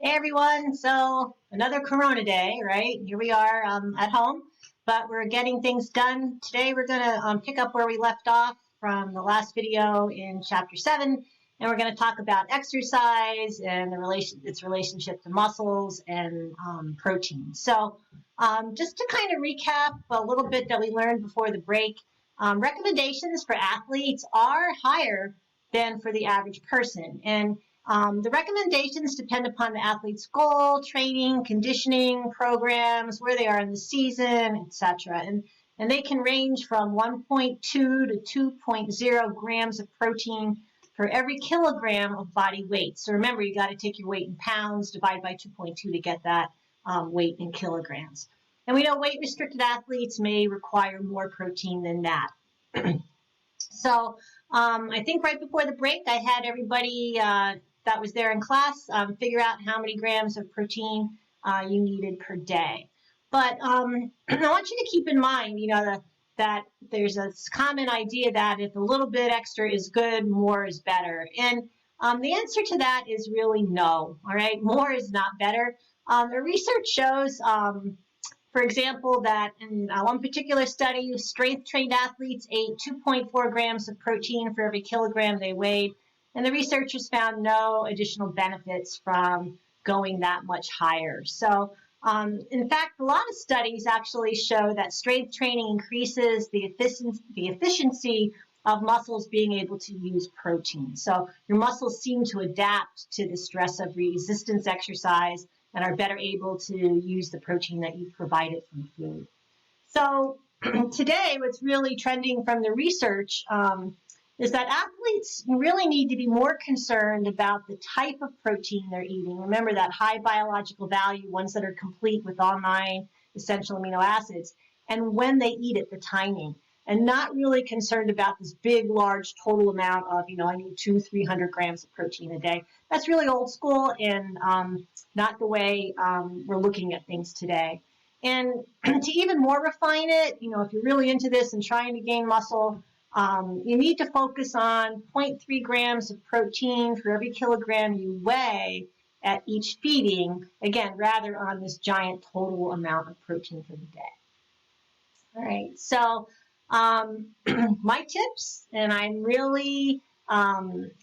Hey everyone, so another Corona day, right? Here we are at home, but we're getting things done. Today we're going to pick up where we left off from the last video in chapter 7, and we're going to talk about exercise and its relationship to muscles and protein. So just to kind of recap a little bit that we learned before the break, recommendations for athletes are higher than for the average person. And the recommendations depend upon the athlete's goal, training, conditioning, programs, where they are in the season, etc. And they can range from 1.2 to 2.0 grams of protein for every kilogram of body weight. So remember, you got to take your weight in pounds, divide by 2.2 to get that weight in kilograms. And we know weight-restricted athletes may require more protein than that. So I think right before the break, I had everybody that was there in class figure out how many grams of protein you needed per day. But I want you to keep in mind, that there's a common idea that if a little bit extra is good, more is better. And the answer to that is really no, all right? More is not better. The research shows for example, that in one particular study, strength-trained athletes ate 2.4 grams of protein for every kilogram they weighed, and the researchers found no additional benefits from going that much higher. So, in fact, a lot of studies actually show that strength training increases the efficiency of muscles being able to use protein. So your muscles seem to adapt to the stress of resistance exercise and are better able to use the protein that you've provided from food. So today, what's really trending from the research is that athletes really need to be more concerned about the type of protein they're eating. Remember that high biological value, ones that are complete with all 9 essential amino acids, and when they eat it, the timing. And not really concerned about this big, large total amount of, I need 200-300 grams of protein a day. That's really old school and not the way we're looking at things today. And to even more refine it, if you're really into this and trying to gain muscle, you need to focus on 0.3 grams of protein for every kilogram you weigh at each feeding, again, rather on this giant total amount of protein for the day. All right, so my tips, and I'm really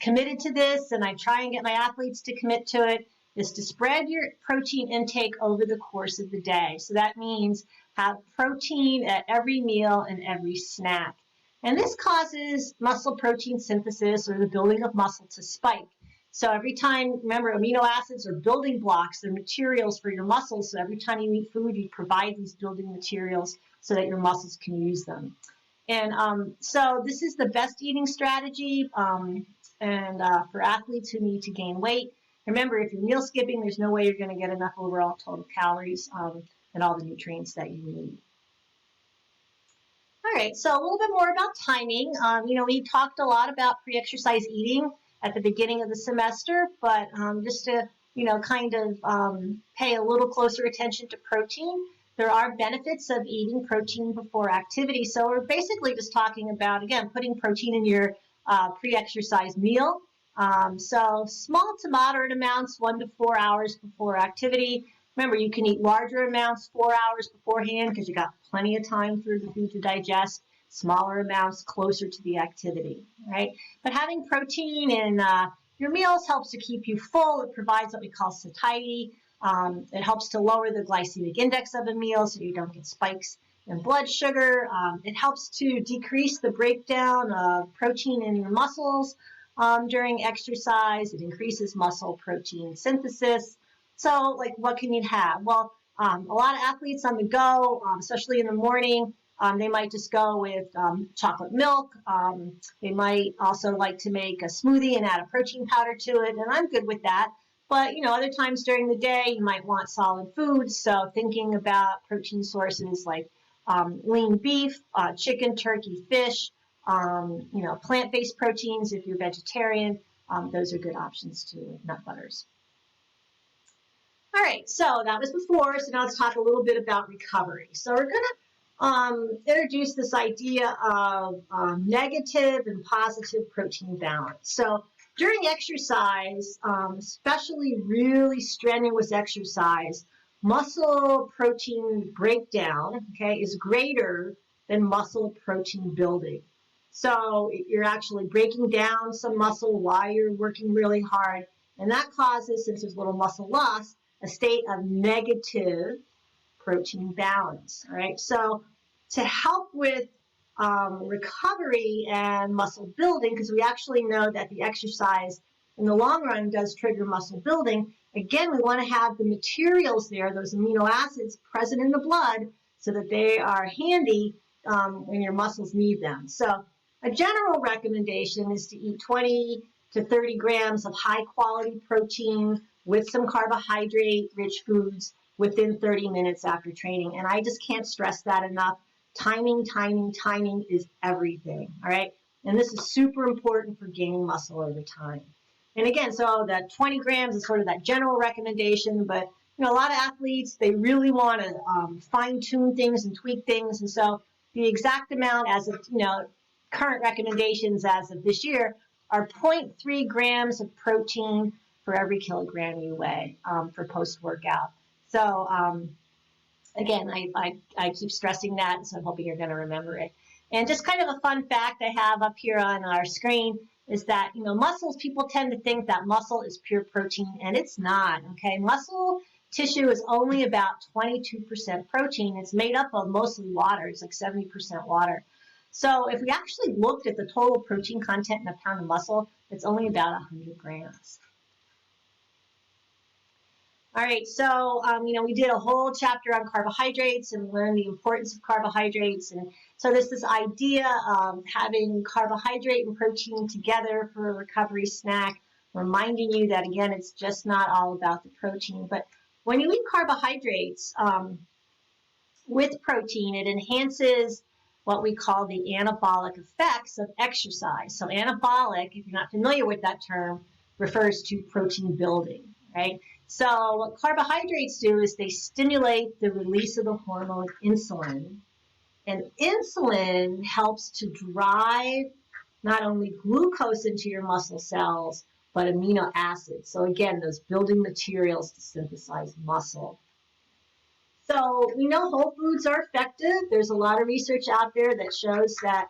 committed to this, and I try and get my athletes to commit to it, is to spread your protein intake over the course of the day. So that means have protein at every meal and every snack. And this causes muscle protein synthesis, or the building of muscle, to spike. So every time, remember, amino acids are building blocks. They're materials for your muscles. So every time you eat food, you provide these building materials so that your muscles can use them. And so this is the best eating strategy for athletes who need to gain weight. Remember, if you're meal skipping, there's no way you're going to get enough overall total calories and all the nutrients that you need. All right, so a little bit more about timing. We talked a lot about pre-exercise eating at the beginning of the semester, but just to, kind of pay a little closer attention to protein, there are benefits of eating protein before activity. So we're basically just talking about, again, putting protein in your pre-exercise meal. So small to moderate amounts, 1 to 4 hours before activity. Remember, you can eat larger amounts 4 hours beforehand because you got plenty of time for the food to digest. Smaller amounts closer to the activity, right? But having protein in your meals helps to keep you full. It provides what we call satiety. It helps to lower the glycemic index of a meal so you don't get spikes in blood sugar. It helps to decrease the breakdown of protein in your muscles during exercise. It increases muscle protein synthesis. So, what can you have? Well, a lot of athletes on the go, especially in the morning, they might just go with chocolate milk. They might also like to make a smoothie and add a protein powder to it, and I'm good with that. But, other times during the day, you might want solid foods. So thinking about protein sources like lean beef, chicken, turkey, fish, plant-based proteins if you're vegetarian. Those are good options too, nut butters. All right, so that was before, so now let's talk a little bit about recovery. So we're going to introduce this idea of negative and positive protein balance. So during exercise, especially really strenuous exercise, muscle protein breakdown, okay, is greater than muscle protein building. So you're actually breaking down some muscle while you're working really hard, and that causes, since there's little muscle loss, a state of negative protein balance. All right, so to help with recovery and muscle building, because we actually know that the exercise in the long run does trigger muscle building. Again, we want to have the materials there, those amino acids present in the blood, so that they are handy when your muscles need them. So a general recommendation is to eat 20 to 30 grams of high quality protein with some carbohydrate rich foods within 30 minutes after training. And I just can't stress that enough. Timing is everything, all right? And this is super important for gaining muscle over time. And again, so that 20 grams is sort of that general recommendation, but a lot of athletes, they really want to fine tune things and tweak things. And so the exact amount as of, current recommendations as of this year are 0.3 grams of protein for every kilogram you weigh for post-workout. So again, I keep stressing that, so I'm hoping you're going to remember it. And just kind of a fun fact I have up here on our screen is that, muscles, people tend to think that muscle is pure protein, and it's not, okay? Muscle tissue is only about 22% protein. It's made up of mostly water. It's like 70% water. So if we actually looked at the total protein content in a pound of muscle, it's only about 100 grams. All right, so, we did a whole chapter on carbohydrates and learned the importance of carbohydrates. And so there's this idea of having carbohydrate and protein together for a recovery snack, reminding you that, again, it's just not all about the protein. But when you eat carbohydrates with protein, it enhances what we call the anabolic effects of exercise. So anabolic, if you're not familiar with that term, refers to protein building, right? So what carbohydrates do is they stimulate the release of the hormone insulin. And insulin helps to drive not only glucose into your muscle cells, but amino acids. So again, those building materials to synthesize muscle. So we know whole foods are effective. There's a lot of research out there that shows that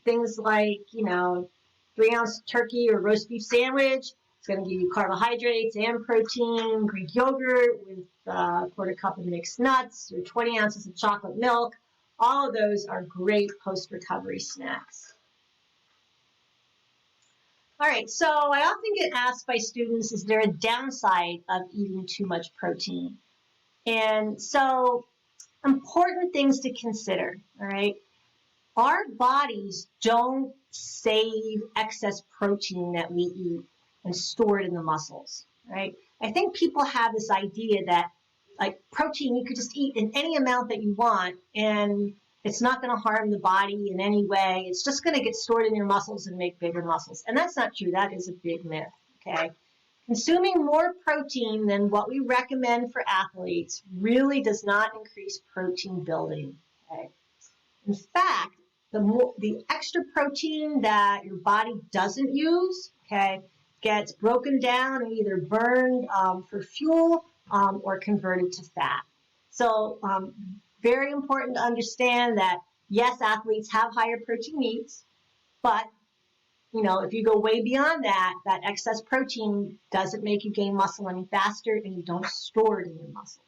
things like, 3-ounce turkey or roast beef sandwich, it's going to give you carbohydrates and protein. Greek yogurt with a quarter cup of mixed nuts or 20 ounces of chocolate milk. All of those are great post-recovery snacks. All right, so I often get asked by students, is there a downside of eating too much protein? And so important things to consider, all right? Our bodies don't save excess protein that we eat and store it in the muscles, right? I think people have this idea that like protein, you could just eat in any amount that you want and it's not going to harm the body in any way. It's just going to get stored in your muscles and make bigger muscles. And that's not true. That is a big myth, okay? Consuming more protein than what we recommend for athletes really does not increase protein building, okay? In fact, the extra protein that your body doesn't use, okay, gets broken down and either burned for fuel or converted to fat. So very important to understand that, yes, athletes have higher protein needs, but if you go way beyond that, that excess protein doesn't make you gain muscle any faster and you don't store it in your muscles.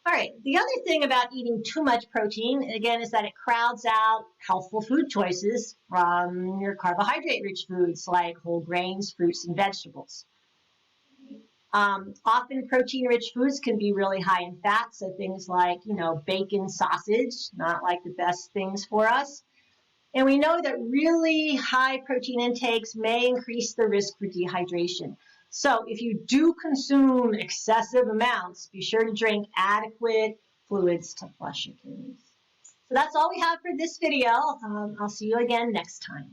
All right, the other thing about eating too much protein, again, is that it crowds out healthful food choices from your carbohydrate-rich foods like whole grains, fruits, and vegetables. Often protein-rich foods can be really high in fat, so things like, bacon, sausage, not like the best things for us. And we know that really high protein intakes may increase the risk for dehydration. So if you do consume excessive amounts, be sure to drink adequate fluids to flush your kidneys. So that's all we have for this video. I'll see you again next time.